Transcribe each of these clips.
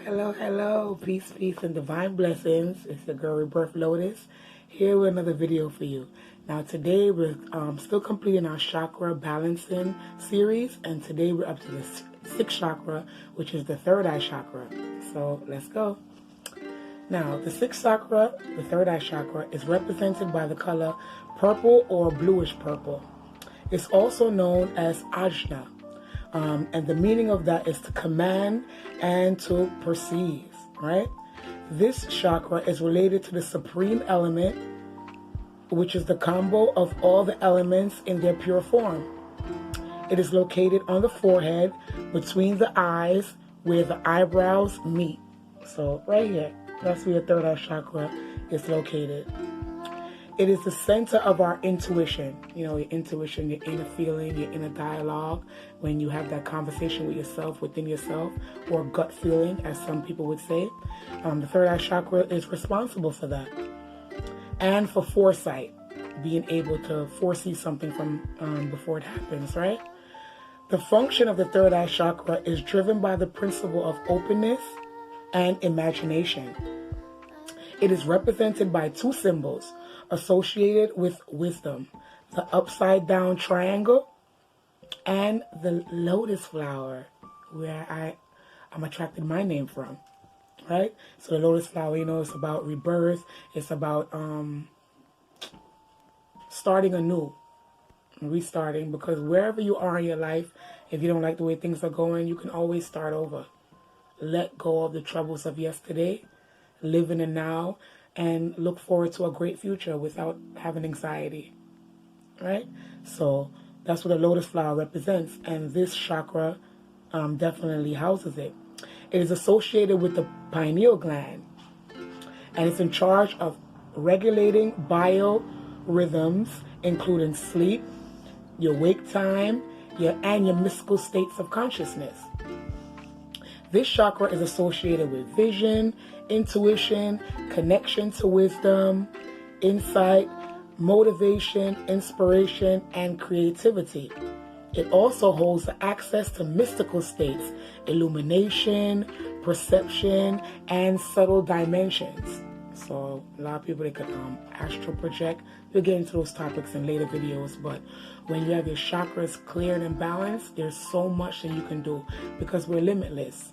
Hello. Peace, and divine blessings. It's the girl RebirthLotus here with another video for you. Now today we're still completing our chakra balancing series, and today we're up to the sixth chakra, which is the third eye chakra. So let's go. Now the sixth chakra, the third eye chakra, is represented by the color purple or bluish purple. It's also known as ajna. And the meaning of that is to command and to perceive, right? This chakra is related to the supreme element, which is the combo of all the elements in their pure form. It is located on the forehead, between the eyes, where the eyebrows meet. So right here, that's where your third eye chakra is located. It is the center of our intuition. You know, your intuition, your inner feeling, your inner dialogue, when you have that conversation with yourself, within yourself, or gut feeling, as some people would say. The third eye chakra is responsible for that. And for foresight, being able to foresee something from before it happens, right? The function of the third eye chakra is driven by the principle of openness and imagination. It is represented by two symbols associated with wisdom: the upside down triangle and the lotus flower, where I'm attracted my name from, right? So the lotus flower, you know, it's about rebirth. It's about starting anew, restarting, because wherever you are in your life, if you don't like the way things are going, you can always start over. Let go of the troubles of yesterday, live in the now, and look forward to a great future without having anxiety, right? So that's what the lotus flower represents, and this chakra definitely houses it. It is associated with the pineal gland, and it's in charge of regulating biorhythms, including sleep, your wake time, and your mystical states of consciousness. This chakra is associated with vision, intuition, connection to wisdom, insight, motivation, inspiration, and creativity. It also holds the access to mystical states, illumination, perception, and subtle dimensions. So a lot of people, they can astral project. We'll get into those topics in later videos, but when you have your chakras clear and balanced, there's so much that you can do, because we're limitless.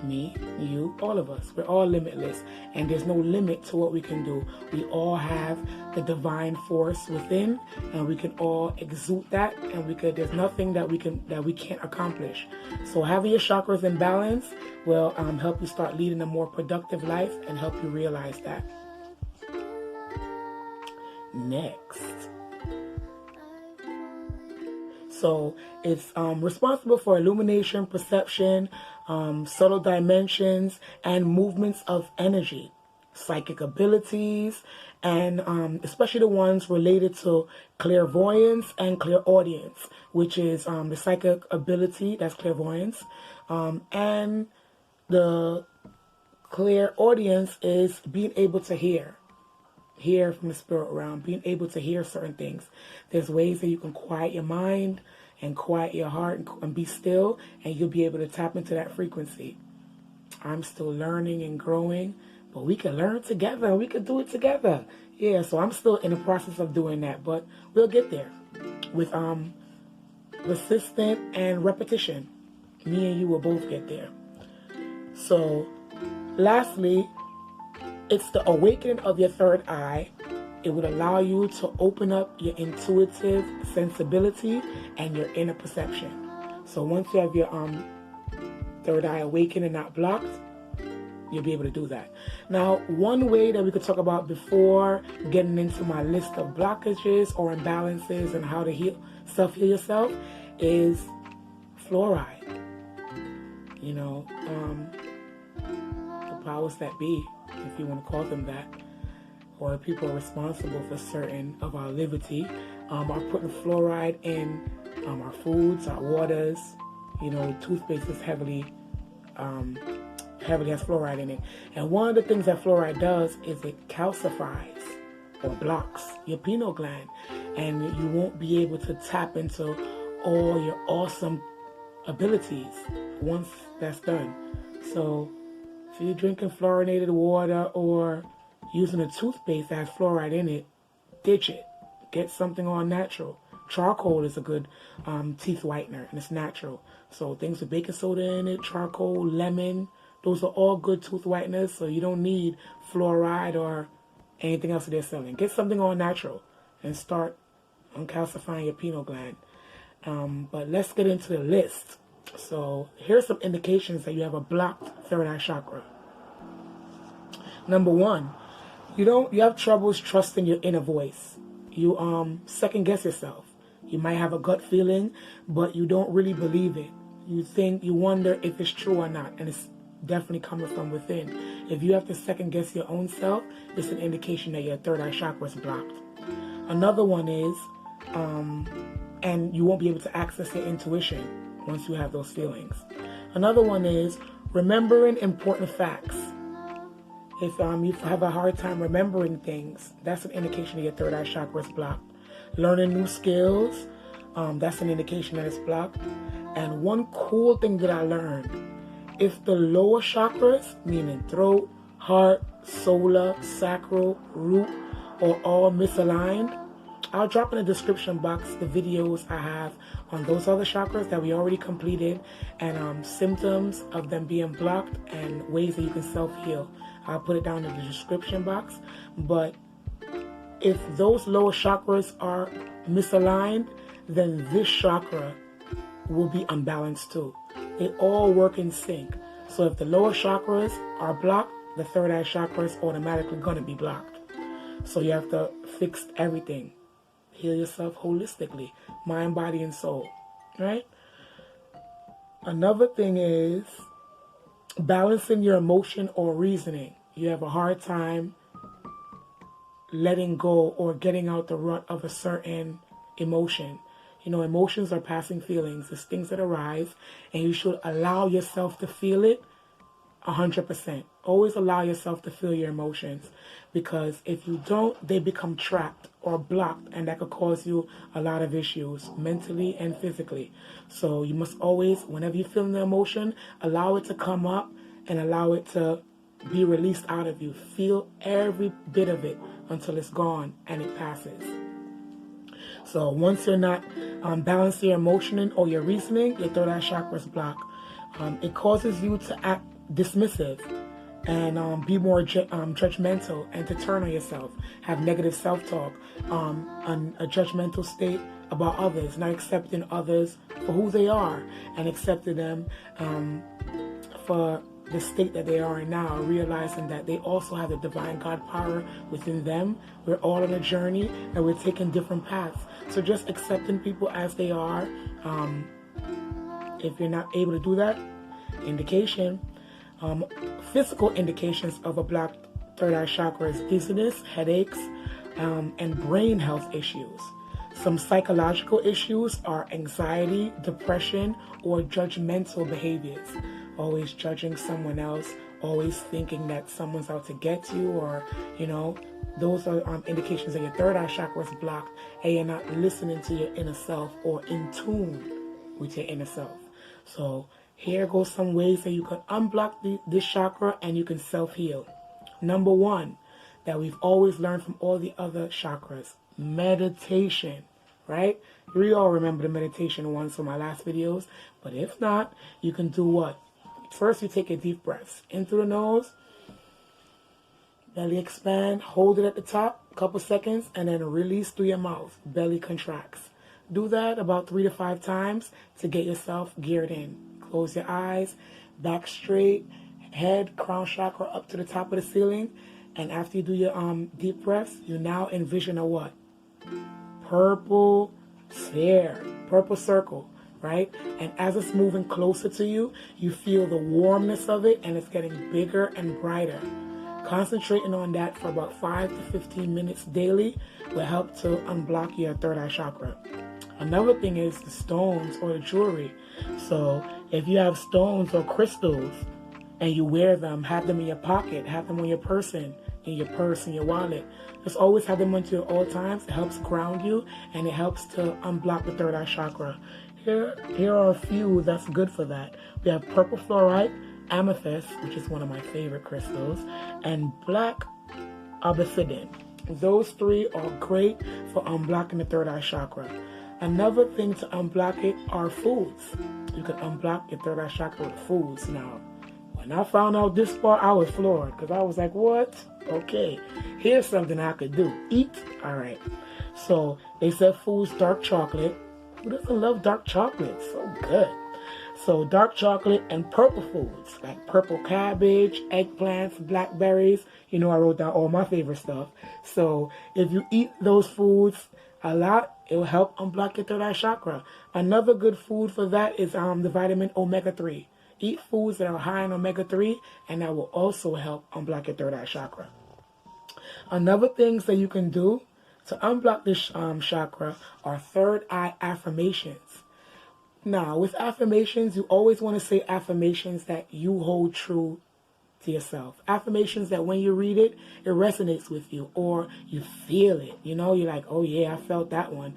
Me, you, all of us, we're all limitless, and there's no limit to what we can do. We all have the divine force within, and we can all exude that, and there's nothing that we can't accomplish. So having your chakras in balance will help you start leading a more productive life and help you realize that. Next, so it's responsible for illumination, perception, subtle dimensions, and movements of energy, psychic abilities, and especially the ones related to clairvoyance and clairaudience, which is the psychic ability, that's clairvoyance, and the clairaudience is being able to hear from the spirit realm, being able to hear certain things. There's ways that you can quiet your mind and quiet your heart and be still, and you'll be able to tap into that frequency. I'm still learning and growing, but we can learn together. We can do it together. Yeah, so I'm still in the process of doing that, but we'll get there with persistence and repetition. Me and you will both get there. So lastly, it's the awakening of your third eye. It would allow you to open up your intuitive sensibility and your inner perception. So once you have your third eye awakened and not blocked, you'll be able to do that. Now, one way that we could talk about before getting into my list of blockages or imbalances and how to self-heal yourself is fluoride. You know, the powers that be, if you want to call them that, or people responsible for certain of our liberty, are putting fluoride in our foods, our waters. You know, toothpaste is heavily has fluoride in it. And one of the things that fluoride does is it calcifies or blocks your pineal gland, and you won't be able to tap into all your awesome abilities once that's done. So If you're drinking fluorinated water or using a toothpaste that has fluoride in it, ditch it. Get something all natural. Charcoal is a good teeth whitener, and it's natural. So things with baking soda in it, charcoal, lemon, those are all good tooth whiteners, so you don't need fluoride or anything else that they're selling. Get something all natural and start uncalcifying your pineal gland. But let's get into the list. So here's some indications that you have a blocked third eye chakra. Number one, you have troubles trusting your inner voice. You second guess yourself. You might have a gut feeling, but you don't really believe it. You wonder if it's true or not, and it's definitely coming from within. If you have to second guess your own self, it's an indication that your third eye chakra is blocked. Another one is, and you won't be able to access your intuition once you have those feelings. Another one is remembering important facts. If you have a hard time remembering things, that's an indication that your third eye chakra is blocked. Learning new skills, that's an indication that it's blocked. And one cool thing that I learned, if the lower chakras, meaning throat, heart, solar, sacral, root, are all misaligned, I'll drop in the description box the videos I have on those other chakras that we already completed, and symptoms of them being blocked and ways that you can self-heal. I'll put it down in the description box. But if those lower chakras are misaligned, then this chakra will be unbalanced too. They all work in sync. So if the lower chakras are blocked, the third eye chakra is automatically going to be blocked. So you have to fix everything. Heal yourself holistically, mind, body, and soul, right? Another thing is balancing your emotion or reasoning. You have a hard time letting go or getting out the rut of a certain emotion. You know, emotions are passing feelings. It's things that arise, and you should allow yourself to feel it 100%. Always allow yourself to feel your emotions, because if you don't, they become trapped or blocked, and that could cause you a lot of issues mentally and physically. So you must always, whenever you feel the emotion, allow it to come up and allow it to be released out of you. Feel every bit of it until it's gone and it passes. So once you're not balancing your emotion or your reasoning, your third eye chakra is blocked. It causes you to act dismissive and be more judgmental, and to turn on yourself, have negative self-talk, a judgmental state about others, not accepting others for who they are, and accepting them for the state that they are in now, realizing that they also have the divine God power within them. We're all on a journey and we're taking different paths. So just accepting people as they are. If you're not able to do that, indication, physical indications of a blocked third eye chakra is dizziness, headaches, and brain health issues. Some psychological issues are anxiety, depression, or judgmental behaviors. Always judging someone else, always thinking that someone's out to get you, or, you know, those are indications that your third eye chakra is blocked and you're not listening to your inner self or in tune with your inner self. So here goes some ways that you can unblock this chakra and you can self-heal. Number one, that we've always learned from all the other chakras, meditation, right? We all remember the meditation ones from my last videos, but if not, you can do what? First, you take a deep breath in through the nose, belly expand, hold it at the top, a couple seconds, and then release through your mouth, belly contracts. Do that about 3 to 5 times to get yourself geared in. Close your eyes, back straight, head, crown chakra up to the top of the ceiling, and after you do your deep breaths, you now envision a what? Purple sphere, purple circle. Right? And as it's moving closer to you, you feel the warmness of it, and it's getting bigger and brighter. Concentrating on that for about 5 to 15 minutes daily will help to unblock your third eye chakra. Another thing is the stones or the jewelry. So if you have stones or crystals and you wear them, have them in your pocket, have them on your person, in your purse, in your wallet. Just always have them on you at all times. It helps ground you, and it helps to unblock the third eye chakra. Here are a few that's good for that. We have purple fluorite, amethyst, which is one of my favorite crystals, and black obsidian. Those 3 are great for unblocking the third eye chakra. Another thing to unblock it are foods. You can unblock your third eye chakra with foods. Now, when I found out this part, I was floored because I was like, what? Okay, here's something I could do. Eat. All right. So they said foods, dark chocolate. Who doesn't love dark chocolate? So good. So dark chocolate and purple foods like purple cabbage, eggplants, blackberries. You know, I wrote down all my favorite stuff. So if you eat those foods a lot, it will help unblock your third eye chakra. Another good food for that is the vitamin omega-3. Eat foods that are high in omega-3, and that will also help unblock your third eye chakra. Another things that you can do to unblock this chakra are third eye affirmations. Now, with affirmations, you always want to say affirmations that you hold true to yourself. Affirmations that when you read it, it resonates with you, or you feel it. You know, you're like, oh yeah, I felt that one.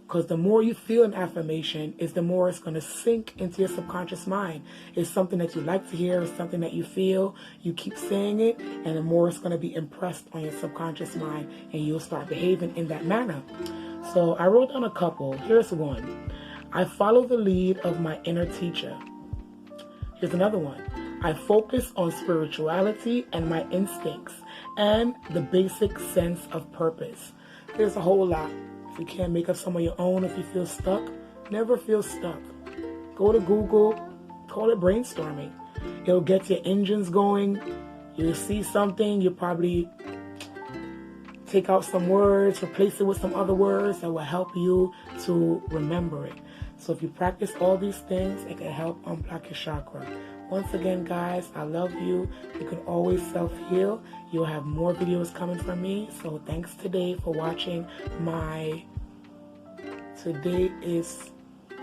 Because the more you feel an affirmation, is the more it's going to sink into your subconscious mind. It's something that you like to hear, it's something that you feel. You keep saying it, and the more it's going to be impressed on your subconscious mind, and you'll start behaving in that manner. So I wrote down a couple. Here's one. I follow the lead of my inner teacher. Here's another one. I focus on spirituality and my instincts and the basic sense of purpose. There's a whole lot. If you can't make up some of your own, if you feel stuck, never feel stuck. Go to Google, call it brainstorming. It'll get your engines going. You'll see something, you'll probably take out some words, replace it with some other words that will help you to remember it. So if you practice all these things, it can help unblock your chakra. Once again, guys, I love you. You can always self-heal. You'll have more videos coming from me. So thanks today for watching today is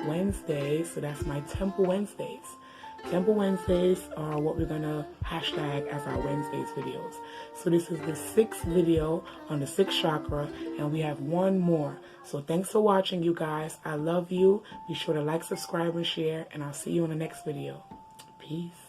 Wednesday, so that's my Temple Wednesdays. Temple Wednesdays are what we're going to hashtag as our Wednesdays videos. So this is the 6th video on the 6th chakra, and we have one more. So thanks for watching, you guys. I love you. Be sure to like, subscribe, and share, and I'll see you in the next video. Peace.